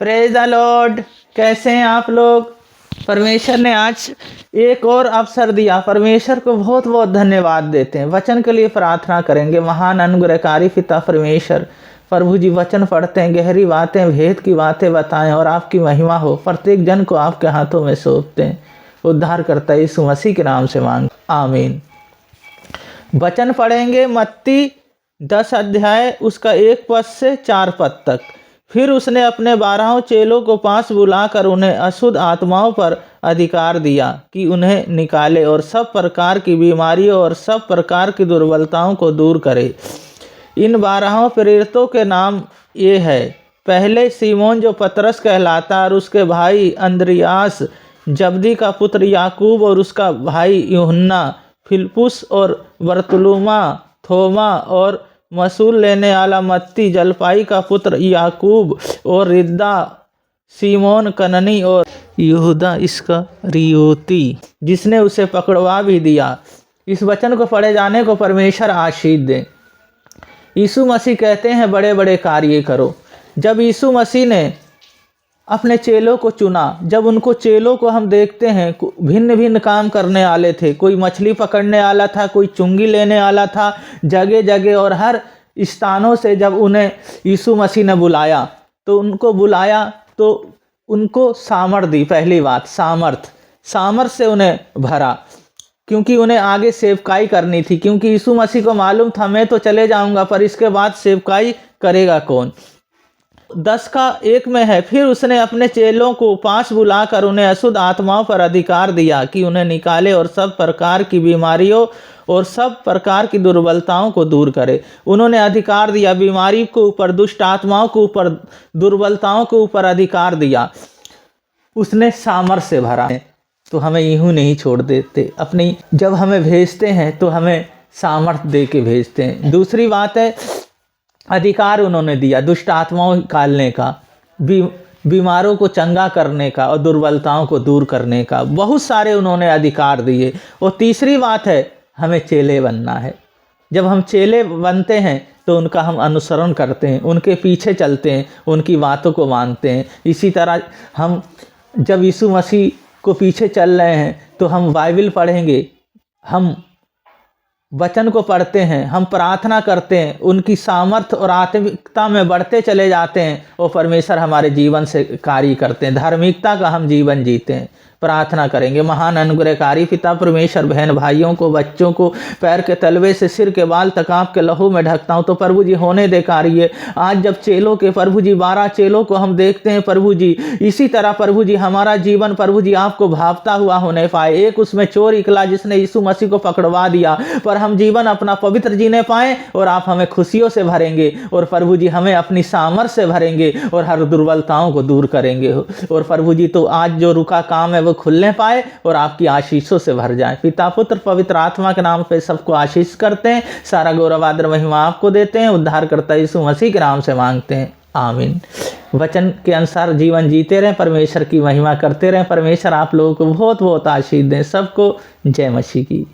Praise the Lord. कैसे हैं आप लोग? परमेश्वर ने आज एक और अवसर दिया। परमेश्वर को बहुत बहुत धन्यवाद देते हैं। वचन के लिए प्रार्थना करेंगे। महान अनुग्रहकारी पिता परमेश्वर, प्रभु जी वचन पढ़ते हैं, गहरी बातें, भेद की बातें बताएं और आपकी महिमा हो। प्रत्येक जन को आपके हाथों में सौंपते हैं। उद्धार करता यीशु मसीह के नाम से मांग, आमीन। वचन पढ़ेंगे मत्ती 10 अध्याय उसका 1 पद से 4 पद तक। फिर उसने अपने 12 चेलों को पास बुलाकर उन्हें अशुद्ध आत्माओं पर अधिकार दिया कि उन्हें निकाले और सब प्रकार की बीमारियों और सब प्रकार की दुर्बलताओं को दूर करे। इन 12 प्रेरितों के नाम ये है। पहले सीमोन जो पतरस कहलाता और उसके भाई अंद्रियास, जब्दी का पुत्र याकूब और उसका भाई यूहन्ना, फिलिप्पुस और बरतुलुमा, थोमा और मसूल लेने वाला मत्ती, जलपाई का पुत्र याकूब और रिद्दा, सीमोन कननी और यहूदा इस्करियोती, जिसने उसे पकड़वा भी दिया। इस वचन को पढ़े जाने को परमेश्वर आशीष दे। यीशु मसीह कहते हैं बड़े बड़े कार्य करो। जब यीशु मसीह ने अपने चेलों को चुना, जब उनको चेलों को हम देखते हैं भिन्न भिन्न काम करने वाले थे। कोई मछली पकड़ने वाला था, कोई चुंगी लेने वाला था। जगह जगह और हर स्थानों से जब उन्हें यीशु मसीह ने बुलाया तो उनको सामर्थ दी। पहली बात सामर्थ से उन्हें भरा, क्योंकि उन्हें आगे सेवकाई करनी थी। क्योंकि यीशु मसीह को मालूम था मैं तो चले जाऊंगा, पर इसके बाद सेवकाई करेगा कौन। 10 का 1 में है, फिर उसने अपने चेलों को पास बुलाकर उन्हें अशुद्ध आत्माओं पर अधिकार दिया कि उन्हें निकाले और सब प्रकार की बीमारियों और सब प्रकार की दुर्बलताओं को दूर करे। उन्होंने अधिकार दिया बीमारी के ऊपर, दुष्ट आत्माओं के ऊपर, दुर्बलताओं के ऊपर अधिकार दिया। उसने सामर्थ से भरा है। तो हमें यूं नहीं छोड़ देते। अपनी जब हमें भेजते हैं तो हमें सामर्थ दे के भेजते हैं। दूसरी बात है अधिकार उन्होंने दिया दुष्ट आत्माओं निकालने का, बीमारों को चंगा करने का और दुर्बलताओं को दूर करने का। बहुत सारे उन्होंने अधिकार दिए। और तीसरी बात है हमें चेले बनना है। जब हम चेले बनते हैं तो उनका हम अनुसरण करते हैं, उनके पीछे चलते हैं, उनकी बातों को मानते हैं। इसी तरह हम जब यीशु मसीह को पीछे चल रहे हैं तो हम बाइबल पढ़ेंगे, हम वचन को पढ़ते हैं, हम प्रार्थना करते हैं, उनकी सामर्थ्य और आत्मिकता में बढ़ते चले जाते हैं और परमेश्वर हमारे जीवन से कार्य करते हैं। धार्मिकता का हम जीवन जीते हैं। प्रार्थना करेंगे। महान अनुग्रहकारी पिता परमेश्वर, बहन भाइयों को, बच्चों को पैर के तलवे से सिर के बाल तक आपके लहू में ढकता हूँ। तो प्रभु जी होने दे कार्य। आज जब चेलों के प्रभु जी 12 चेलों को हम देखते हैं प्रभु जी, इसी तरह प्रभु जी हमारा जीवन प्रभु जी आपको भावता हुआ होने पाए। एक उसमें चोर निकला जिसने यीशु मसीह को पकड़वा दिया, पर हम जीवन अपना पवित्र जीने पाए और आप हमें खुशियों से भरेंगे और प्रभु जी हमें अपनी सामर्थ से भरेंगे और हर दुर्बलताओं को दूर करेंगे। और प्रभु जी तो आज जो रुका काम है वो खुलने पाए और आपकी आशीषों से भर जाए। पिता पुत्र पवित्र आत्मा के नाम पे सबको आशीष करते हैं। सारा गौरव आदर महिमा आपको देते हैं। उद्धार करता यीशु मसीह के नाम से मांगते हैं, आमीन। वचन के अनुसार जीवन जीते रहें, परमेश्वर की महिमा करते रहें। परमेश्वर आप लोगों को बहुत बहुत आशीष दें। सबको जय मसीह की।